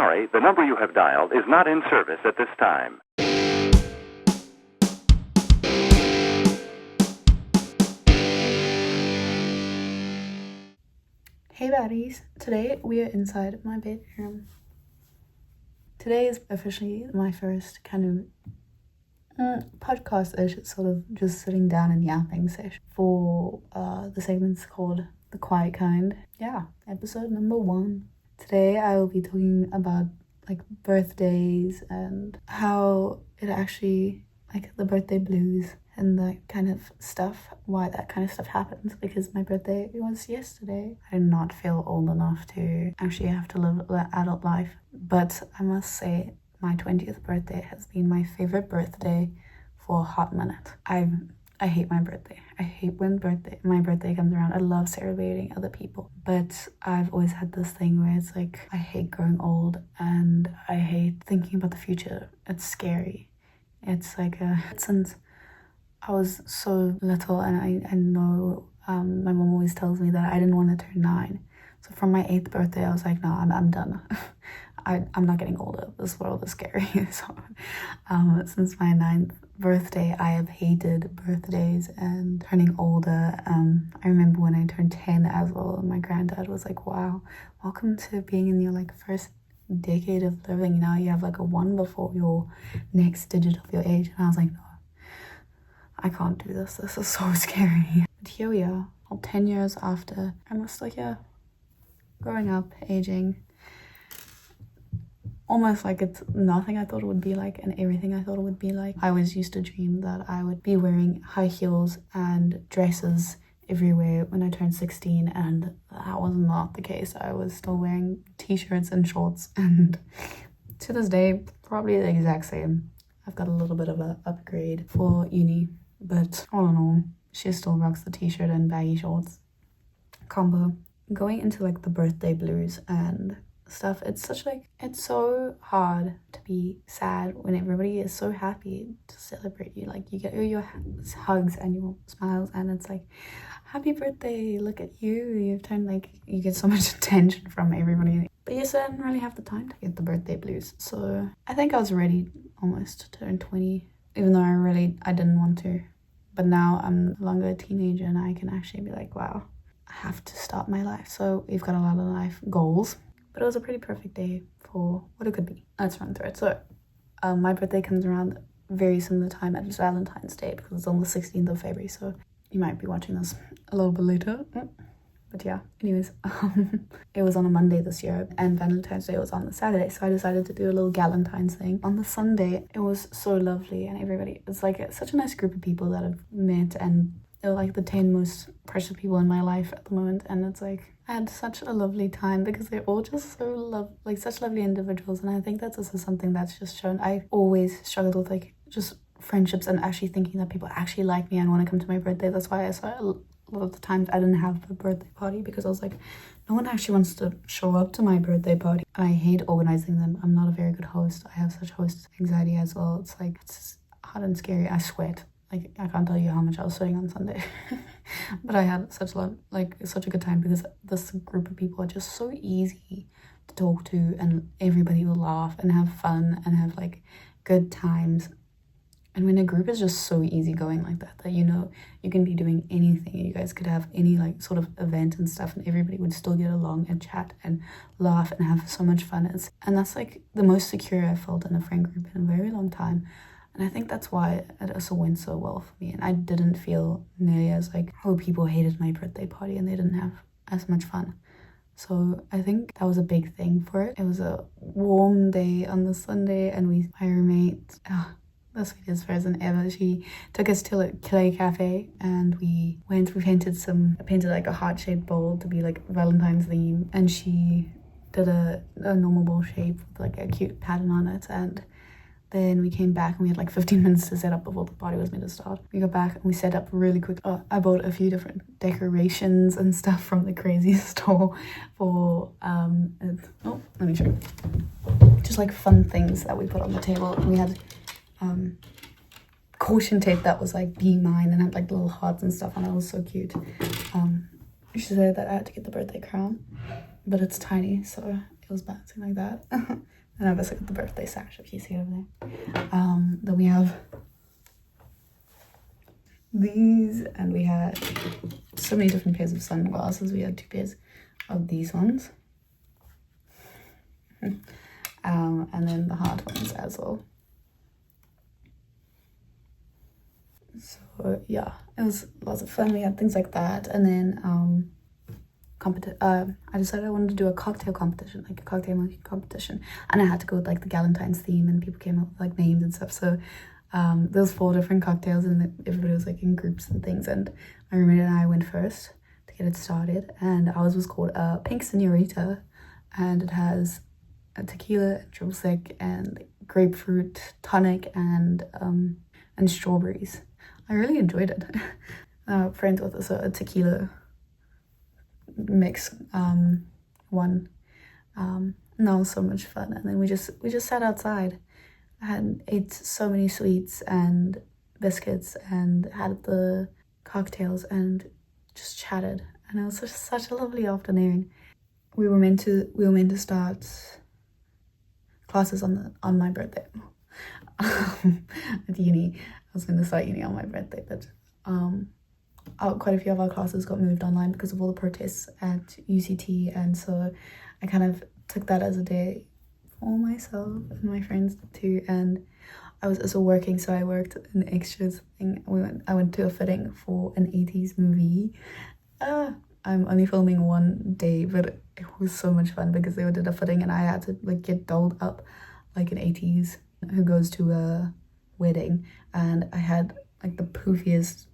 sorry, the number you have dialed is not in service at this time. Hey baddies, today we are inside my bedroom. Today is officially my first kind of podcast-ish, sort of just sitting down and yapping session for the segment's called The Quiet Kind. Yeah, episode number 1. Today I will be talking about like birthdays and how it actually, like the birthday blues and that kind of stuff, why that kind of stuff happens, because my birthday was yesterday. I did not feel old enough to actually have to live the adult life, but I must say my 20th birthday has been my favorite birthday for a hot minute. I hate my birthday. I hate when my birthday comes around. I love celebrating other people, but I've always had this thing where it's like I hate growing old and I hate thinking about the future. It's scary. It's like since I was so little, and I know my mom always tells me that I didn't want to turn 9. So from my 8th birthday, I was like, no, I'm done. I'm not getting older. This world is scary. So since my 9th birthday, I have hated birthdays and turning older. I remember when I turned 10 as well, and my granddad was like, wow, welcome to being in your like first decade of living. Now you have like a 1 before your next digit of your age. And I was like, no, I can't do this. This is so scary. But here we are, all 10 years after. I'm just like, yeah, growing up, aging. Almost like it's nothing I thought it would be like and everything I thought it would be like. I always used to dream that I would be wearing high heels and dresses everywhere when I turned 16, and that was not the case. I was still wearing t-shirts and shorts, and to this day, probably the exact same. I've got a little bit of an upgrade for uni, but all in all, she still rocks the t-shirt and baggy shorts combo. Going into like the birthday blues and stuff, it's so hard to be sad when everybody is so happy to celebrate you. Like you get your hugs and your smiles, and it's like, happy birthday, look at you, you've turned, like, you get so much attention from everybody. But yes, I didn't really have the time to get the birthday blues, so I think I was ready almost to turn 20, even though I didn't want to. But now I'm no longer a teenager and I can actually be like, wow, I have to start my life. So we've got a lot of life goals, but it was a pretty perfect day for what it could be. Let's run through it. So my birthday comes around very similar time as Valentine's Day, because it's on the 16th of February, so you might be watching this a little bit later. But yeah, anyways, it was on a Monday this year and Valentine's Day was on the Saturday, so I decided to do a little Galentine's thing on the Sunday. It was so lovely, and it's like such a nice group of people that I've met, and they're like the 10 most precious people in my life at the moment, and it's like I had such a lovely time because they're all just so such lovely individuals. And I think that's also something that's just shown. I always struggled with like just friendships and actually thinking that people actually like me and want to come to my birthday. That's why I saw a lot of the times I didn't have a birthday party, because I was like, no one actually wants to show up to my birthday party. And I hate organizing them. I'm not a very good host. I have such host anxiety as well. It's like, it's hard and scary. I sweat. Like, I can't tell you how much I was sweating on Sunday. But I had such a good time, because this group of people are just so easy to talk to, and everybody will laugh and have fun and have like good times. And when a group is just so easygoing like that you know you can be doing anything, you guys could have any like sort of event and stuff, and everybody would still get along and chat and laugh and have so much fun. And that's like the most secure I've felt in a friend group in a very long time. And I think that's why it also went so well for me. And I didn't feel nearly as like, oh, people hated my birthday party and they didn't have as much fun. So I think that was a big thing for it. It was a warm day on the Sunday, and my roommate, the sweetest person ever, she took us to a clay cafe, and we painted like a heart-shaped bowl to be like Valentine's theme, and she did a normal bowl shape with like a cute pattern on it. And then we came back and we had like 15 minutes to set up before the party was meant to start. We got back and we set up really quick. I bought a few different decorations and stuff from the crazy store for let me show you. Just like fun things that we put on the table. And we had caution tape that was like be mine and had like little hearts and stuff, and it was so cute. She said that I had to get the birthday crown, but it's tiny, so was bouncing like that. And obviously got the birthday sash, if you see it over there. Then we have these, and we had so many different pairs of sunglasses. We had 2 pairs of these ones. And then the heart ones as well. So yeah, it was lots of fun. We had things like that, and then I decided I wanted to do a cocktail competition, like a cocktail making competition, and I had to go with like the Galentine's theme, and people came up with like names and stuff. So there was 4 different cocktails, and everybody was like in groups and things, and my roommate and I went first to get it started, and ours was called Pink Senorita, and it has a tequila, triple sec, and grapefruit tonic, and strawberries. I really enjoyed it. Friends with us a tequila mix one. And that was so much fun. And then we just sat outside and ate so many sweets and biscuits and had the cocktails and just chatted. And it was such a lovely afternoon. We were meant to start classes on my birthday at uni. I was going to start uni on my birthday, but quite a few of our classes got moved online because of all the protests at UCT, and so I kind of took that as a day for myself and my friends too. And I was also working, so I worked an extras thing. I went to a fitting for an 80s movie. I'm only filming one day, but it was so much fun because they did a fitting and I had to like get dolled up like an 80s who goes to a wedding, and I had like the poofiest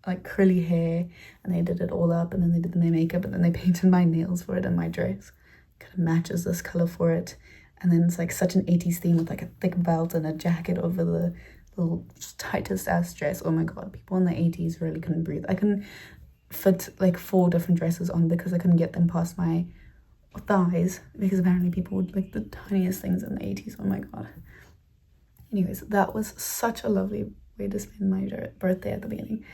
like curly hair, and they did it all up, and then they did my makeup, and then they painted my nails for it, and my dress kind of matches this color for it, and then it's like such an 80s theme with like a thick belt and a jacket over the little tightest ass dress. Oh my god, people in the 80s really couldn't breathe. I couldn't fit like 4 different dresses on because I couldn't get them past my thighs, because apparently people would like the tiniest things in the 80s. Oh my god. Anyways, that was such a lovely way to spend my birthday at the beginning.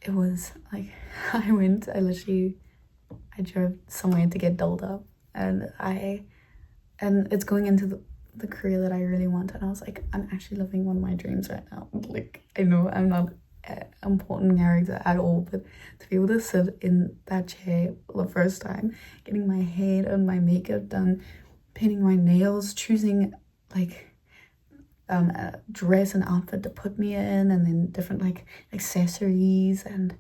It was like I drove somewhere to get dolled up, and it's going into the career that I really want, and I was like, I'm actually living one of my dreams right now. Like, I know I'm not an important character at all, but to be able to sit in that chair for the first time, getting my hair done, my makeup done, painting my nails, choosing like a dress and outfit to put me in, and then different like accessories, and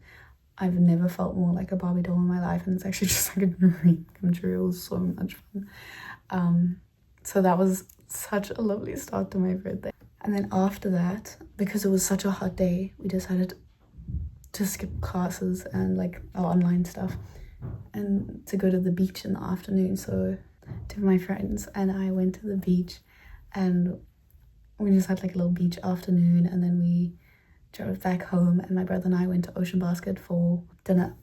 I've never felt more like a Barbie doll in my life, and it's actually just like a dream come true. It was so much fun. So that was such a lovely start to my birthday. And then after that, because it was such a hot day, we decided to skip classes and like our online stuff and to go to the beach in the afternoon. So 2 of my friends and I went to the beach, and we just had like a little beach afternoon, and then we drove back home, and my brother and I went to Ocean Basket for dinner.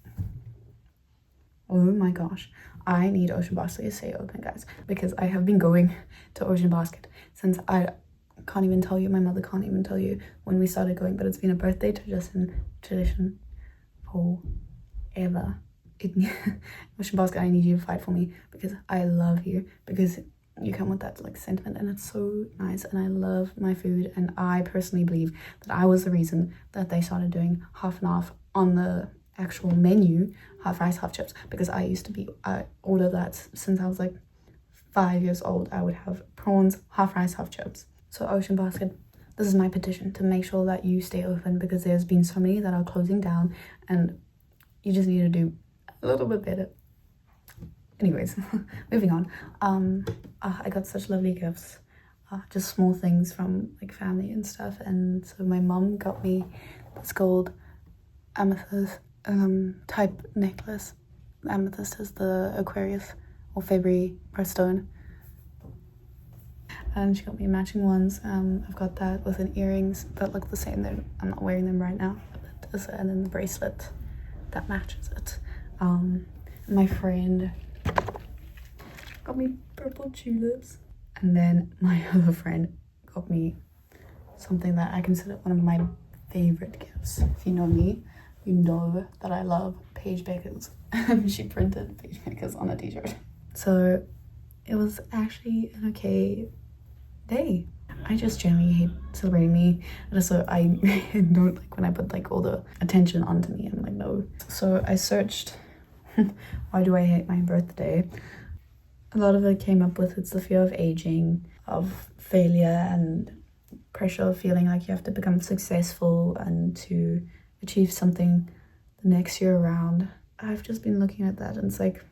Oh my gosh, I need Ocean Basket to stay open, guys, because I have been going to Ocean Basket since I can't even tell you, my mother can't even tell you when we started going, but it's been a birthday tradition forever. Ocean Basket, I need you to fight for me because I love you, because you come with that like sentiment, and it's so nice, and I love my food, and I personally believe that I was the reason that they started doing half and half on the actual menu, half rice, half chips, because I order that since I was like 5 years old. I would have prawns, half rice, half chips. So Ocean Basket, this is my petition to make sure that you stay open, because there's been so many that are closing down, and you just need to do a little bit better. Anyways, moving on. I got such lovely gifts, just small things from like family and stuff. And so my mom got me this gold amethyst type necklace. Amethyst is the Aquarius or February birthstone, and she got me matching ones. I've got that with an earrings that look the same. I'm not wearing them right now, and then the bracelet that matches it. My friend got me purple tulips, and then my other friend got me something that I consider one of my favorite gifts. If you know me, you know that I love Paige Beckers. She printed Paige Beckers on a t-shirt. So it was actually an okay day. I just generally hate celebrating me, and so I don't like when I put like all the attention onto me. I'm like, no. So I searched why do I hate my birthday. A lot of it came up with it's the fear of aging, of failure, and pressure of feeling like you have to become successful and to achieve something the next year around. I've just been looking at that, and it's like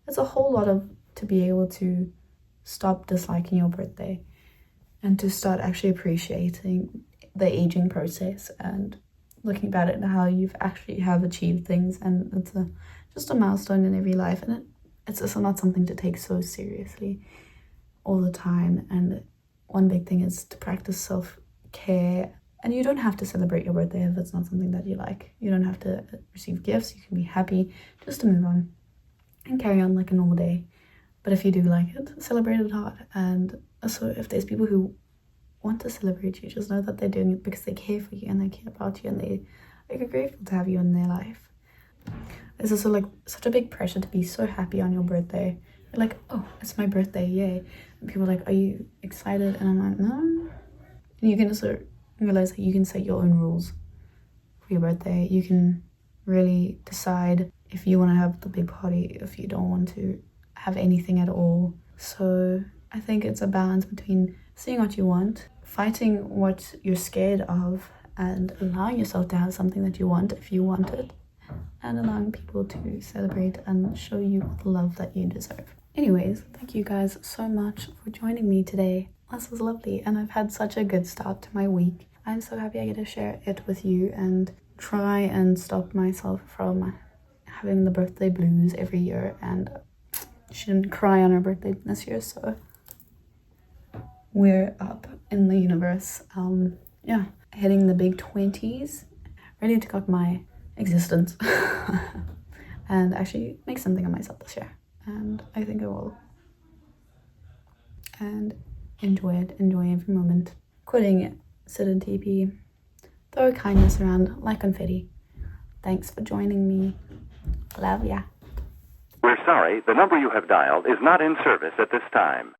it's a whole lot of to be able to stop disliking your birthday and to start actually appreciating the aging process and looking back at how you've actually have achieved things, and it's just a milestone in every life, and it's also not something to take so seriously all the time. And one big thing is to practice self-care, and you don't have to celebrate your birthday if it's not something that you like. You don't have to receive gifts. You can be happy just to move on and carry on like a normal day. But if you do like it, celebrate it hard. And also, if there's people who want to celebrate you, just know that they're doing it because they care for you and they care about you and they are grateful to have you in their life. There's also like such a big pressure to be so happy on your birthday. You're like, oh, it's my birthday, yay. And people are like, are you excited? And I'm like, no. And you can also realize that you can set your own rules for your birthday. You can really decide if you want to have the big party, if you don't want to have anything at all. So I think it's a balance between seeing what you want, fighting what you're scared of, and allowing yourself to have something that you want if you want it, and allowing people to celebrate and show you the love that you deserve. Anyways, thank you guys so much for joining me today. This was lovely, and I've had such a good start to my week. I'm so happy I get to share it with you and try and stop myself from having the birthday blues every year, and she didn't cry on her birthday this year, so we're up in the universe. Hitting the big 20s, ready to cut my existence and actually make something of myself this year, and I think I will, and enjoy every moment. Quitting sit and TP, throw kindness around like confetti. Thanks for joining me. Love ya. We're sorry, the number you have dialed is not in service at this time.